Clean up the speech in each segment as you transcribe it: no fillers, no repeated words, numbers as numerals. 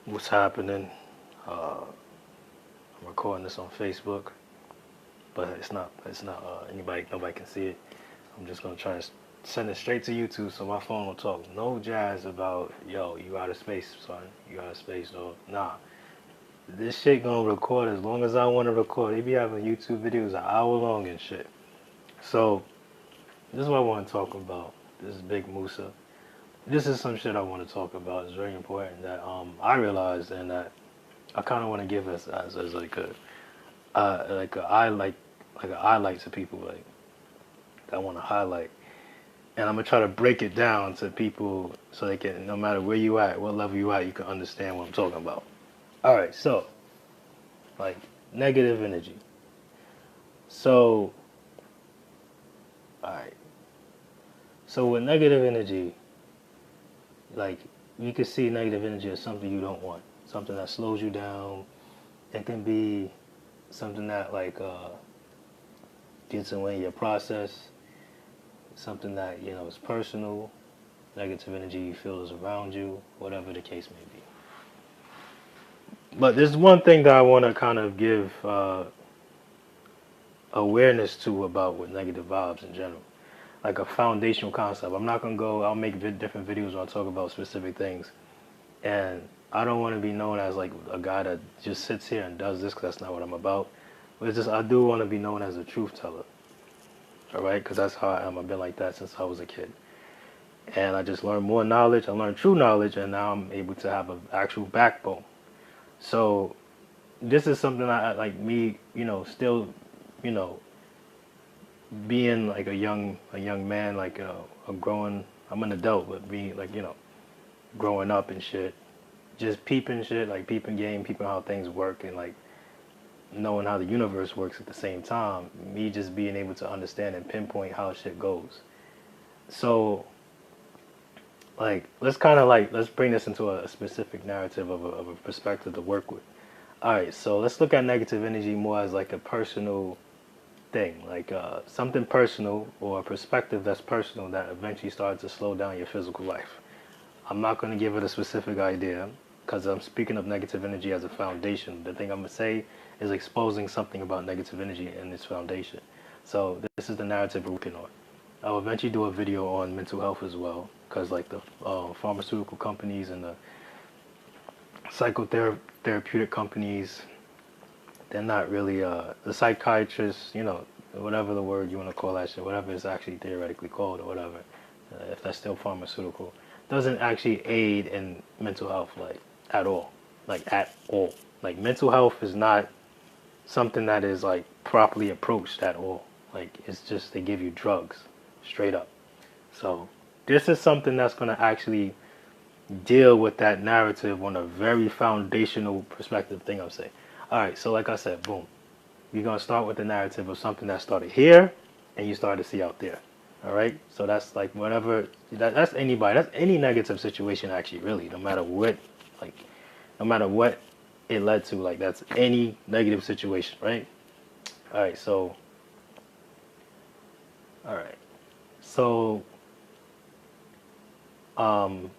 What's happening? I'm recording this on Facebook, but it's not nobody can see it. I'm just gonna try to send it straight to YouTube so my phone will talk. No jazz about yo, you out of space, son. You out of space, dog. Nah, this shit gonna record as long as I want to record. They be having YouTube videos an hour long and shit. So this is what I want to talk about. This is Big Musa. This is some shit I want to talk about. It's very important that I realized and that I kind of want to give as like a highlight to people like that I want to highlight, and I'm gonna try to break it down to people so they can, no matter where you at, what level you at, you can understand what I'm talking about. All right, so like negative energy. So all right, so with negative energy, like you can see negative energy as something you don't want, something that slows you down. It can be something that gets away your process, something that is personal, negative energy you feel is around you, whatever the case may be. But there's one thing that I want to kind of give awareness to about with negative vibes in general, like a foundational concept. I'm not gonna go. I'll make different videos where I'll talk about specific things, and I don't want to be known as like a guy that just sits here and does this because that's not what I'm about. But it's just I do want to be known as a truth teller. All right, because that's how I am. I've been like that since I was a kid, and I just learned more knowledge. I learned true knowledge, and now I'm able to have an actual backbone. So this is something I like me, still, you know, being like a young man, like a growing. I'm an adult, but being like growing up and shit, just peeping shit, like peeping game, peeping how things work, and like knowing how the universe works at the same time. Me just being able to understand and pinpoint how shit goes. So like let's bring this into a specific narrative of a perspective to work with. All right, so let's look at negative energy more as like a personal thing, like something personal or a perspective that's personal that eventually starts to slow down your physical life. I'm not going to give it a specific idea because I'm speaking of negative energy as a foundation. The thing I'm going to say is exposing something about negative energy in its foundation. So this is the narrative we're working on. I'll eventually do a video on mental health as well because like the pharmaceutical companies and the psychotherapeutic companies, they're not really the psychiatrists, whatever the word you want to call that shit, whatever it's actually theoretically called or whatever, if that's still pharmaceutical, doesn't actually aid in mental health like at all, like at all. Like mental health is not something that is like properly approached at all. Like it's just they give you drugs, straight up. So this is something that's going to actually deal with that narrative on a very foundational perspective thing I'm saying. All right, so like I said, boom. You're going to start with the narrative of something that started here and you start to see out there. All right? So that's like whatever, that's anybody, that's any negative situation actually, really, like, no matter what it led to, like that's any negative situation, right? All right, all right. So, um,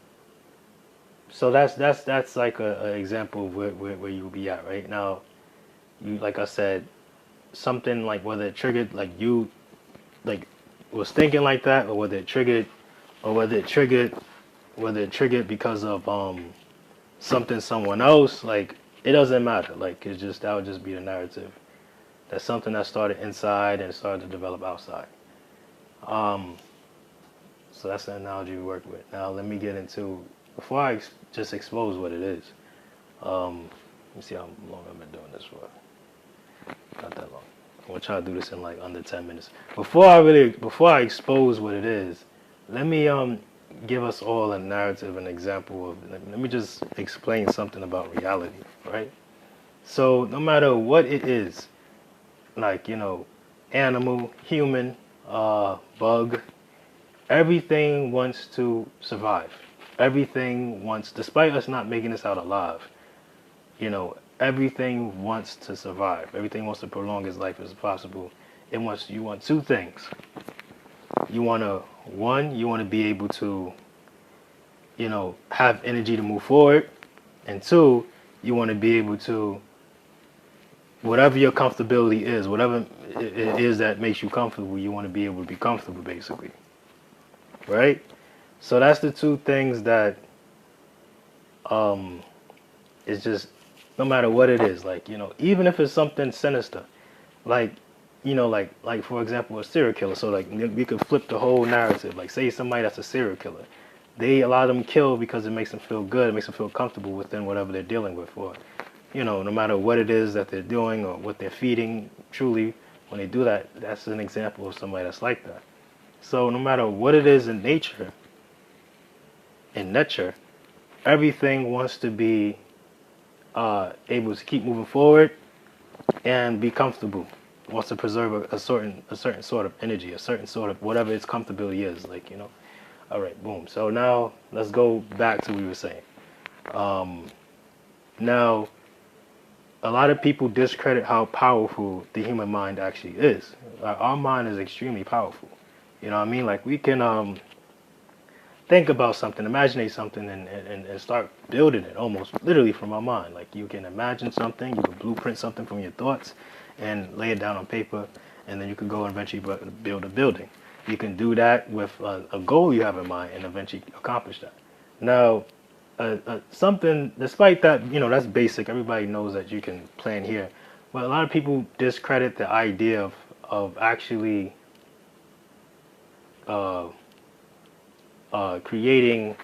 so that's like a example of where you'll be at right now. You like I said, something like whether it triggered like you like was thinking like that, or whether it triggered because of something someone else. Like it doesn't matter. Like it's just that would just be the narrative. That's something that started inside and started to develop outside. Um, so that's the analogy we work with. Now let me get into before I just expose what it is. Let me see how long I've been doing this for. Not that long. I'm gonna try to do this in like under 10 minutes. Before I expose what it is, let me give us all a narrative, an example of. Let me just explain something about reality, right? So no matter what it is, like animal, human, bug, everything wants to survive. Everything wants, despite us not making this out alive, everything wants to survive. Everything wants to prolong its life as possible. You want two things. You want to be able to, have energy to move forward, And two, you want to be able to, whatever your comfortability is, whatever it is that makes you comfortable, you want to be able to be comfortable, basically. Right? So that's the two things that it's just, no matter what it is, like, even if it's something sinister, like, like for example, a serial killer. So like we could flip the whole narrative. Like say somebody that's a serial killer, they allow them kill because it makes them feel good, it makes them feel comfortable within whatever they're dealing with, or no matter what it is that they're doing or what they're feeding. Truly, when they do that, that's an example of somebody that's like that. So no matter what it is in nature, everything wants to be able to keep moving forward and be comfortable. Wants to preserve a certain sort of energy, a certain sort of whatever its comfortability is. Like all right, boom. So now let's go back to what we were saying. Now, a lot of people discredit how powerful the human mind actually is. Our mind is extremely powerful. You know what I mean? Like we can think about something, imaginate something, and start building it almost literally from our mind. Like you can imagine something, you can blueprint something from your thoughts and lay it down on paper, and then you can go and eventually build a building. You can do that with a goal you have in mind and eventually accomplish that. Now, something, despite that, that's basic. Everybody knows that you can plan here. But a lot of people discredit the idea of actually creating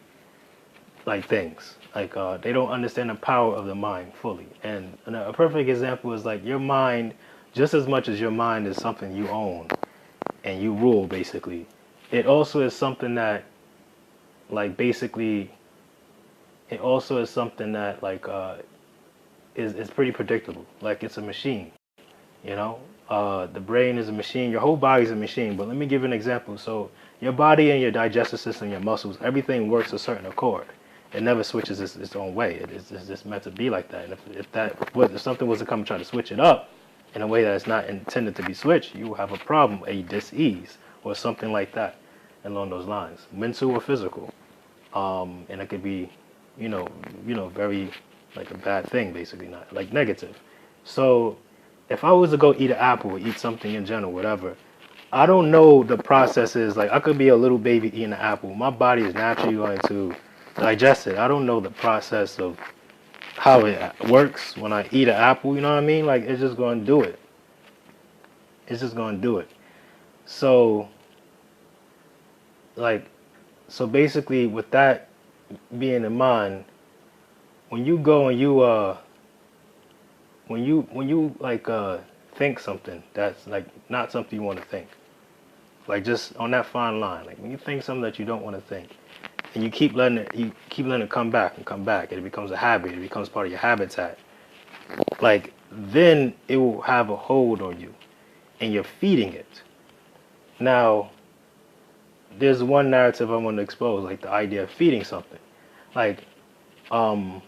like things. Like they don't understand the power of the mind fully. And a perfect example is like your mind, just as much as your mind is something you own and you rule, basically, it also is something that, like, basically, it also is something that, like, is pretty predictable. Like, it's a machine, the brain is a machine, your whole body is a machine. But let me give you an example. So your body and your digestive system, your muscles, everything works a certain accord. It never switches its own way. It's just meant to be like that. And if something was to come and try to switch it up in a way that it's not intended to be switched, you will have a problem, a dis-ease, or something like that along those lines, mental or physical. And it could be, very like a bad thing, basically, not like negative. So if I was to go eat an apple or eat something in general, whatever, I don't know the process is. Like I could be a little baby eating an apple. My body is naturally going to digest it. I don't know the process of how it works when I eat an apple, you know what I mean? Like it's just going to do it. It's just going to do it. So, so basically with that being in mind, when you go and when you think something that's like not something you want to think, like just on that fine line, like when you think something that you don't want to think, and you keep letting it come back and come back, and it becomes a habit, it becomes part of your habitat, like then it will have a hold on you and you're feeding it. Now there's one narrative I want to expose, like the idea of feeding something, like and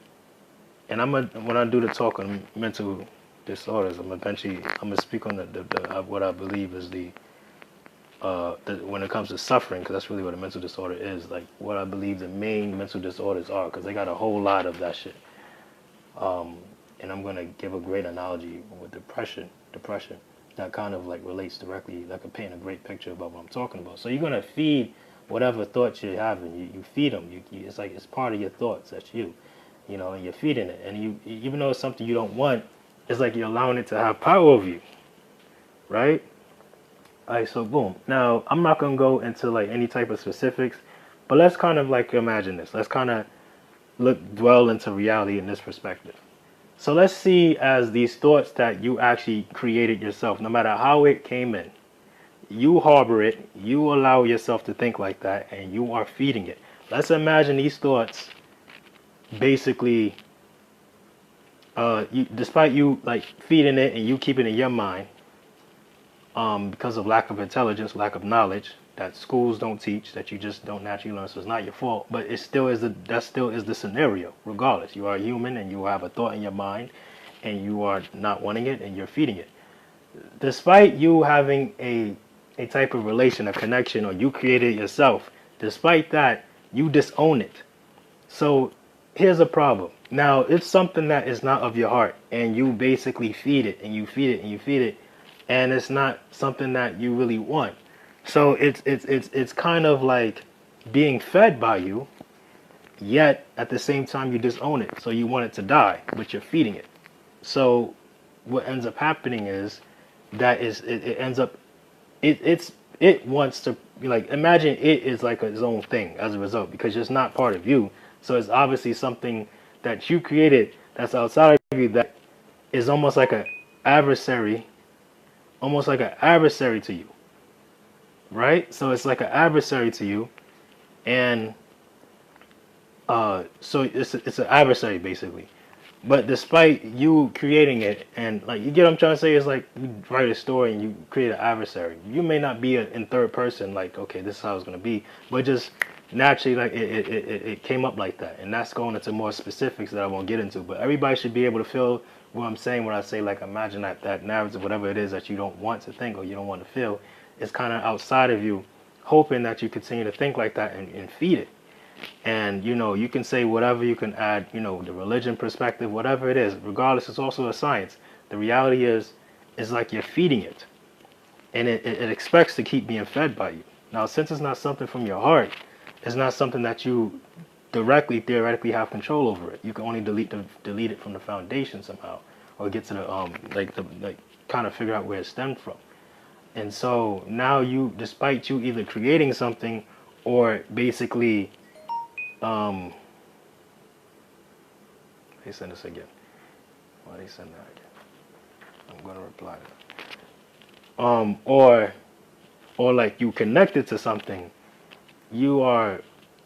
when I do the talk on mental disorders, I'm gonna speak on the what I believe is the when it comes to suffering, because that's really what a mental disorder is. Like what I believe the main mental disorders are, because they got a whole lot of that shit. And I'm gonna give a great analogy with depression that kind of like relates directly, that could paint a great picture about what I'm talking about. So you're gonna feed whatever thoughts you're having. You feed them. It's like it's part of your thoughts. That's you, and you're feeding it. And you, even though it's something you don't want, it's like you're allowing it to have power over you, right? All right, so boom. Now, I'm not going to go into like any type of specifics, but let's kind of like imagine this. Let's kind of dwell into reality in this perspective. So let's see as these thoughts that you actually created yourself, no matter how it came in, you harbor it, you allow yourself to think like that, and you are feeding it. Let's imagine these thoughts basically, despite you like feeding it and you keeping it in your mind, because of lack of intelligence, lack of knowledge that schools don't teach, that you just don't naturally learn, so it's not your fault. But it still is that still is the scenario. Regardless, you are human and you have a thought in your mind, and you are not wanting it, and you're feeding it. Despite you having a type of relation, a connection, or you created it yourself, despite that, you disown it. So here's a problem. Now, it's something that is not of your heart, and you basically feed it, and you feed it, and you feed it, and it's not something that you really want. So it's kind of like being fed by you, yet at the same time you disown it. So you want it to die, but you're feeding it. So what ends up happening is that it ends up it wants to be like, imagine it is like its own thing as a result, because it's not part of you. So it's obviously something that you created that's outside of you, that is almost like an adversary to you, right? So it's like an adversary to you, and so it's an adversary basically. But despite you creating it, and like, you get what I'm trying to say, is like you write a story and you create an adversary. You may not be in third person, like, okay, this is how it's gonna be, but just naturally, like it came up like that, and that's going into more specifics that I won't get into. But everybody should be able to feel what I'm saying when I say, like, imagine that narrative, whatever it is that you don't want to think or you don't want to feel, is kind of outside of you, hoping that you continue to think like that and feed it. And you can say whatever, you can add the religion perspective, whatever it is, regardless, it's also a science. The reality is like you're feeding it, and it expects to keep being fed by you. Now, since it's not something from your heart, it's not something that you directly theoretically have control over it. You can only delete it from the foundation somehow, or get to the kind of figure out where it stemmed from. And so now, despite you either creating something or basically they send this again. Why they send that again? I'm gonna reply to that. Or like you connected to something, you are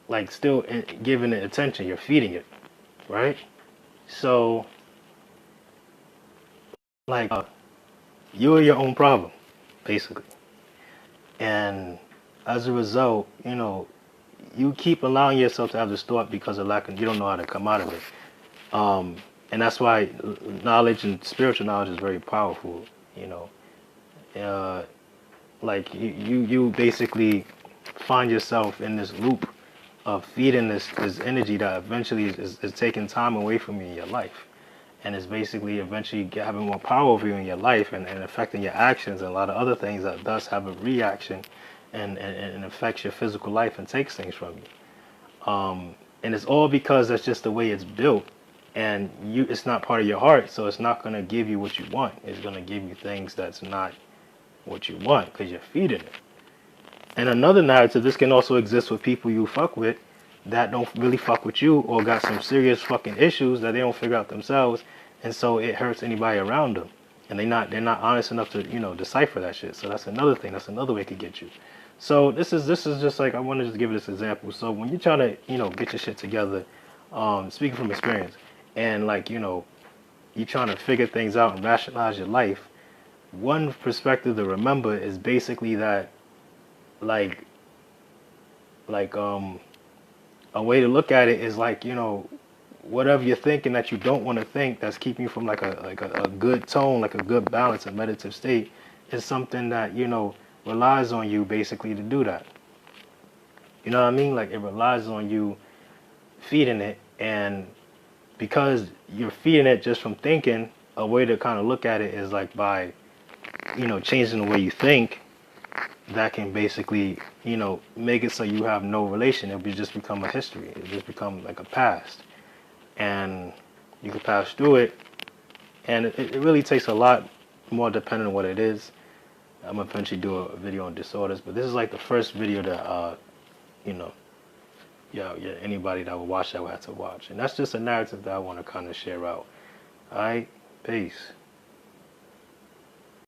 like still giving it attention. You're feeding it, right? So like you're your own problem, basically. And as a result, you keep allowing yourself to have this thought because of you don't know how to come out of it. And that's why knowledge and spiritual knowledge is very powerful. Like you basically find yourself in this loop of feeding this energy that eventually is taking time away from you in your life, and is basically eventually having more power over you in your life, and affecting your actions and a lot of other things that thus have a reaction and affects your physical life and takes things from you. And it's all because that's just the way it's built, and it's not part of your heart, so it's not going to give you what you want. It's going to give you things that's not what you want because you're feeding it. And another narrative, this can also exist with people you fuck with that don't really fuck with you, or got some serious fucking issues that they don't figure out themselves, and so it hurts anybody around them, and they're not honest enough to decipher that shit. So that's another thing. That's another way it could get you. So this is just like, I want to just give this example. So when you're trying to get your shit together, speaking from experience, and like you're trying to figure things out and rationalize your life, one perspective to remember is basically that like a way to look at it is like, whatever you're thinking that you don't want to think, that's keeping you from like a good tone, like a good balance, a meditative state, is something that relies on you basically to do that. You know what I mean? Like, it relies on you feeding it, and because you're feeding it just from thinking, a way to kind of look at it is like by changing the way you think. That can basically make it so you have no relation. It'll just become a history. It'll just become like a past, and you can pass through it, and it really takes a lot more depending on what it is. I'm gonna eventually do a video on disorders, but this is like the first video that anybody that would watch that would have to watch, and that's just a narrative that I want to kind of share out. All right, peace.